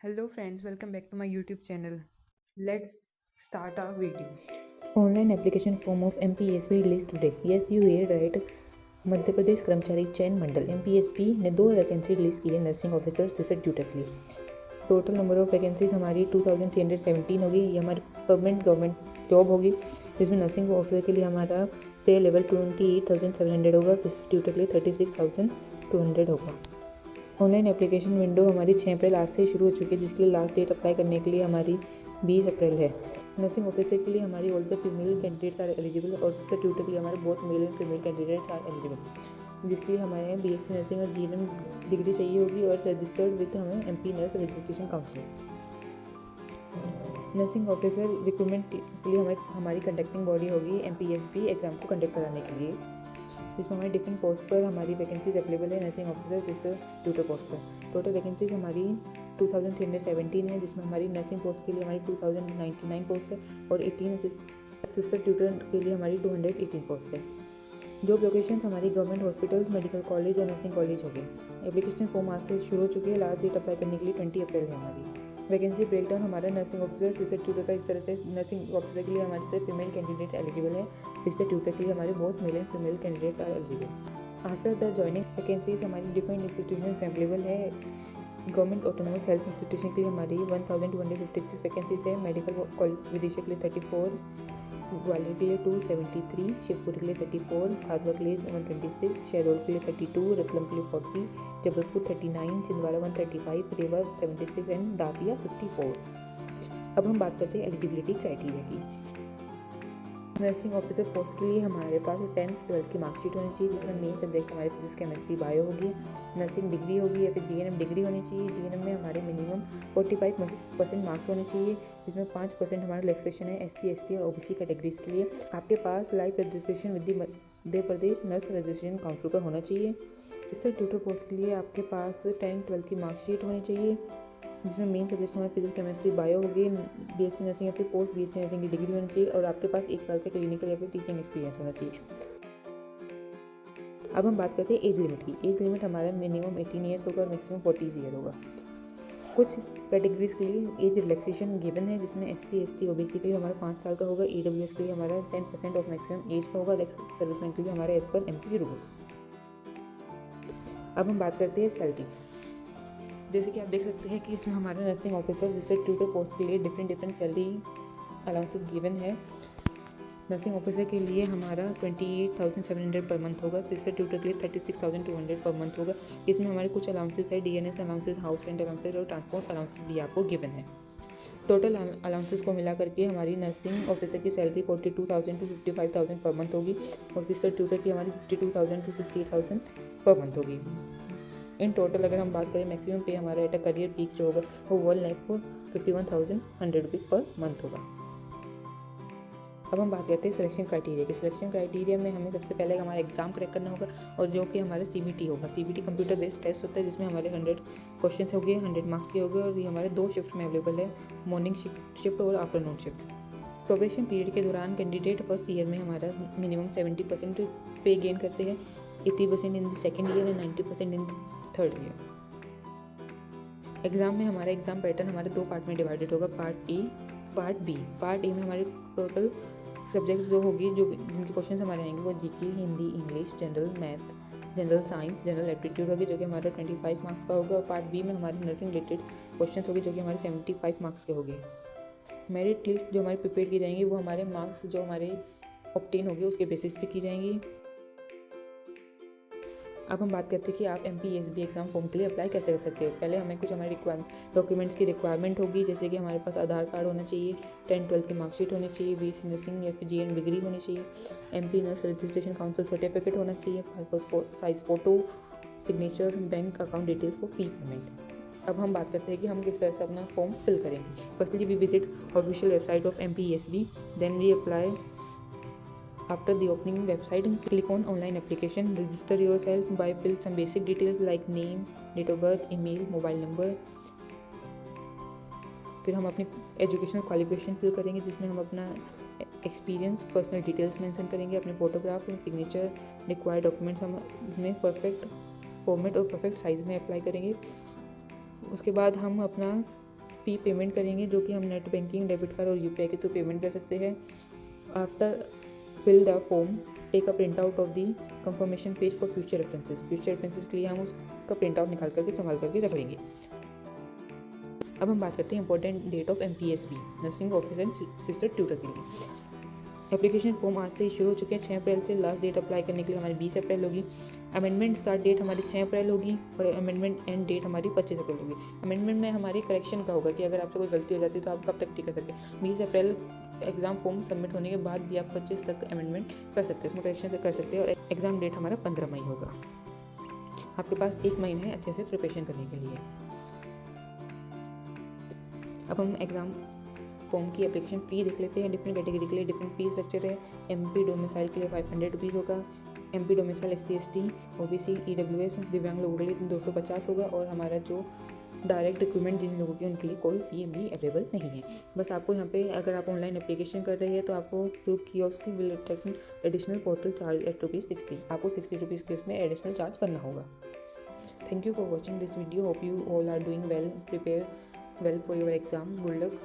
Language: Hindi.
Hello friends, welcome back to my YouTube channel. Let's start our video. Online application form of MPSB release today. Yes you here right. Madhya Pradesh कर्मचारी चयन मंडल एमपीएसबी ने 2 वैकेंसी रिलीज़ की है नर्सिंग ऑफिसर असिस्टेंट ट्यूटर के लिए। टोटल नंबर ऑफ वैकेंसीज हमारी 2317 होगी। ये हमारी परमानेंट गवर्नमेंट जॉब होगी, जिसमें नर्सिंग ऑफिसर के लिए हमारा पे लेवल 28,700 होगा, असिस्टेंट ट्यूटर के लिए 36,200 होगा। ऑनलाइन एप्लीकेशन विंडो हमारी 6 अप्रैल आज से शुरू हो चुकी है, जिसके लिए लास्ट डेट अप्लाई करने के लिए हमारी 20 अप्रैल है। नर्सिंग ऑफिसर के लिए हमारी all the female candidates are eligible और असिस्टेंट ट्यूटर के लिए हमारे both male and female candidates are eligible, जिसके लिए हमारे बीएससी नर्सिंग और जीएनएम डिग्री चाहिए होगी और रजिस्टर्ड विद हमें MP nurse registration council. Nursing officer recruitment के लिए हमारी कंडक्टिंग बॉडी होगी एमपीएसबी एग्जाम को कंडक्ट कराने के लिए, जिसमें हमारे डिफरेंट पोस्ट पर हमारी वैकेंसीज अवेलेबल है nursing officer assistant tutor post पर। टोटल वैकेंसीज हमारी 2317 है, जिसमें हमारी नर्सिंग पोस्ट के लिए हमारी 2099 पोस्ट है और 18 असिस्टेंट ट्यूटर के लिए हमारी 218 पोस्ट है। जॉब लोकेशंस हमारी गवर्नमेंट हॉस्पिटल्स, मेडिकल कॉलेज और नर्सिंग कॉलेज हो गए। एप्लीकेशन फॉर्म आज से शुरू हो चुकी है, लास्ट डेट अप्लाई करने के लिए 20 अप्रैल है हमारी। वैकेंसी ब्रेकडाउन हमारा नर्सिंग ऑफिसर असिस्टेंट ट्यूटर का इस तरह से, नर्सिंग ऑफिसर के लिए हमारे से फीमेल कैंडिडेट्स एलिजिबल है, असिस्टेंट ट्यूटर के लिए हमारे both male and female candidates are eligible. After the joining vacancies हमारी डिफरेंट इंस्टीट्यूशन में अवेलेबल है। गवर्नमेंट ऑटोनोमस हेल्थ इंस्टीट्यूशन के लिए हमारी 1256 वैकेंसीज है, मेडिकल विदिशा के लिए 34, ग्वालियर के लिए 273, शिवपुरी के लिए 34, भादवा के लिए 126, शहडोल के लिए 32, रतलाम के लिए 40, जबलपुर 39, छिंदवाड़ा 135, रीवा 76 एंड दातिया 54। अब हम बात करते हैं एलिजिबिलिटी क्राइटेरिया की। नर्सिंग ऑफिसर पोस्ट के लिए हमारे पास 10th 12th की मार्कशीट होनी चाहिए, जिसमें मेन सब्जेक्ट्स हमारे फिजिक्स केमिस्ट्री बायो होगी। नर्सिंग डिग्री होगी या फिर जीएनएम डिग्री होनी चाहिए। जीएनएम में हमारे मिनिमम 45% मार्क्स होने चाहिए, जिसमें 5% हमारा रिलैक्सेशन है एससी एसटी और ओबीसी कैटेगरीज के लिए। आपके पास live registration with Madhya Pradesh nurse registration council का होना चाहिए। इससे ट्यूटर पोस्ट के लिए आपके पास 10th 12th की मार्कशीट होनी चाहिए, जिसमें मेन सब्जेक्ट्स हमारे फिजिक्स केमिस्ट्री बायो होगी। बीएससी नर्सिंग या फिर पोस्ट बीएससी नर्सिंग की डिग्री होनी चाहिए और आपके पास 1 साल से क्लिनिकल या फिर टीचिंग एक्सपीरियंस होना चाहिए। अब हम बात करते हैं एज लिमिट की। एज लिमिट हमारा मिनिमम 18 ईयर्स होगा और मैक्सिमम 40 ईयर होगा। कुछ कैटेगरीज के लिए एज रिलैक्सेशन गिवन है, जिसमें एससी एसटी ओबीसी के लिए हमारा 5 साल का होगा। ईडब्ल्यूएस के लिए हमारा 10% ऑफ मैक्सिमम एज का होगा। सर्विसमैन के लिए हमारे एज पर एमपी रूल्स। अब हम बात करते हैं सैलरी। जैसे कि आप देख सकते हैं कि इसमें हमारा nursing officer assistant tutor post के लिए डिफरेंट सैलरी अलाउंसेस गिवन है। नर्सिंग ऑफिसर के लिए हमारा 28,700 पर मंथ होगा। असिस्टेंट ट्यूटर के लिए 36,200 पर मंथ होगा। इसमें हमारे कुछ अलाउंसेस है, DNS allowances, house rent allowances और ट्रांसपोर्ट अलाउंसेस भी आपको गिवन है। टोटल अलाउंसेस को मिला करके हमारी नर्सिंग ऑफिसर की सैलरी 42,000 टू 55,000 पर मंथ होगी और असिस्टेंट ट्यूटर की हमारी 52,000 टू 68,000 पर मंथ होगी। इन टोटल अगर हम बात करें मैक्सिमम पे हमारा एट अ करियर पीक जो होगा वो 1,51,100 रुपीज़ पर मंथ होगा। अब हम बात करते हैं सिलेक्शन क्राइटेरिया की। सिलेक्शन क्राइटेरिया में हमें सबसे पहले हमारा एग्जाम क्रैक करना होगा और जो कि हमारा सीबीटी होगा। सीबीटी कंप्यूटर बेस्ड टेस्ट होता है, जिसमें हमारे 100 क्वेश्चन हो गए, 100 मार्क्स के हो गए और ये हमारे 2 शिफ्ट में अवेलेबल है, मॉर्निंग शिफ्ट और आफ्टरनून शिफ्ट। प्रोबेशन पीरियड के दौरान कैंडिडेट फर्स्ट ईयर में हमारा मिनिमम 70% पे गेन करते हैं, 80% in the second year and 90% in third year. Exam में हमारा एग्ज़ाम पैटर्न हमारे 2 पार्ट में डिवाइडेड होगा, part A part B. Part A में हमारे टोटल सब्जेक्ट जो होगी, जो जिनके क्वेश्चन हमारे आएंगे वो GK, Hindi, English, general math, general science, general aptitude होगी, जो कि हमारा 25 मार्क्स का होगा। और पार्ट बी में हमारे नर्सिंग रिलेटेड क्वेश्चन होगी, जो कि हमारे 75 मार्क्स के होंगे। मेरिट लिस्ट जो हमारी प्रिपेयर की जाएंगी वो हमारे मार्क्स जो हमारे ऑब्टेन होंगे उसके बेसिस पे की जाएंगी। अब हम बात करते हैं कि आप एमपीएसबी एग्ज़ाम फॉर्म के लिए अप्लाई कैसे कर सकते हैं। पहले हमें कुछ हमारे डॉक्यूमेंट्स की रिक्वायरमेंट होगी, जैसे कि हमारे पास आधार कार्ड होना चाहिए, 10th 12th की मार्कशीट होनी चाहिए, बीएससी नर्सिंग या फिर जीएन डिग्री होनी चाहिए, MP nurse registration council certificate होना चाहिए, passport size photo, signature, bank account details for fee payment. अब हम बात करते हैं कि हम किस तरह से अपना फॉर्म फिल करेंगे। Firstly we visit official website of MPSB, then we apply. After the opening website, click on online application, register yourself by fill some basic details like name, date of birth, email, mobile number। फिर हम अपनी एजुकेशनल क्वालिफिकेशन फिल करेंगे, जिसमें हम अपना एक्सपीरियंस, पर्सनल डिटेल्स मेंशन करेंगे, अपने फोटोग्राफ, सिग्नेचर, रिक्वायर्ड डॉक्यूमेंट्स हम इसमें परफेक्ट फॉर्मेट और परफेक्ट साइज़ में अप्लाई करेंगे। उसके बाद हम अपना फ़ी पेमेंट करेंगे, जो कि हम नेट बैंकिंग, डेबिट कार्ड और यूपीआई के थ्रू पेमेंट कर सकते हैं। After fill the form, take a print out of the confirmation page for future references के लिए हम उसका प्रिंट आउट निकाल करके संभाल करके रख लेंगे। अब हम बात करते हैं important date of MPSB, nursing officer and sister tutor के लिए। एप्लीकेशन फॉर्म आज से ही शुरू हो चुके हैं 6 अप्रैल से। लास्ट डेट अप्लाई करने के लिए हमारी 20 अप्रैल होगी। अमेंडमेंट स्टार्ट डेट हमारी 6 अप्रैल होगी और अमेंडमेंट एंड डेट हमारी 25 अप्रैल होगी। अमेंडमेंट में हमारी करेक्शन का होगा कि अगर आपसे कोई गलती हो जाती है तो आप कब तक ठीक कर सकते हैं। 20 अप्रैल एग्ज़ाम फॉर्म सबमिट होने के बाद भी आप 25 तक अमेंडमेंट कर सकते हैं, उसमें करेक्शन कर सकते हैं। और एग्ज़ाम डेट हमारा 15 मई होगा। आपके पास 1 महीना है अच्छे से प्रिपरेशन करने के लिए। अब हम एग्ज़ाम फॉर्म की एप्लीकेशन फ़ी देख लेते हैं। डिफरेंट कैटेगरी के लिए डिफरेंट फी स्ट्रक्चर है। MP डोमिसाइल के लिए 500 रुपीज़ होगा। MP domicile SC/ST OBC EWS दिव्यांग लोगों के लिए 250 होगा। और हमारा जो डायरेक्ट रिक्रूटमेंट जिन लोगों की उनके लिए कोई फ़ी भी अवेलेबल नहीं है। बस आपको यहाँ पे अगर आप ऑनलाइन एप्लीकेशन कर रहे हैं तो आपको through kiosk will attract additional portal charge at ₹60। आपको 60 रुपीज़ के उसमें एडिशनल चार्ज करना होगा। Thank you for watching this video. Hope you all are doing well, prepare well for your exam. Good luck.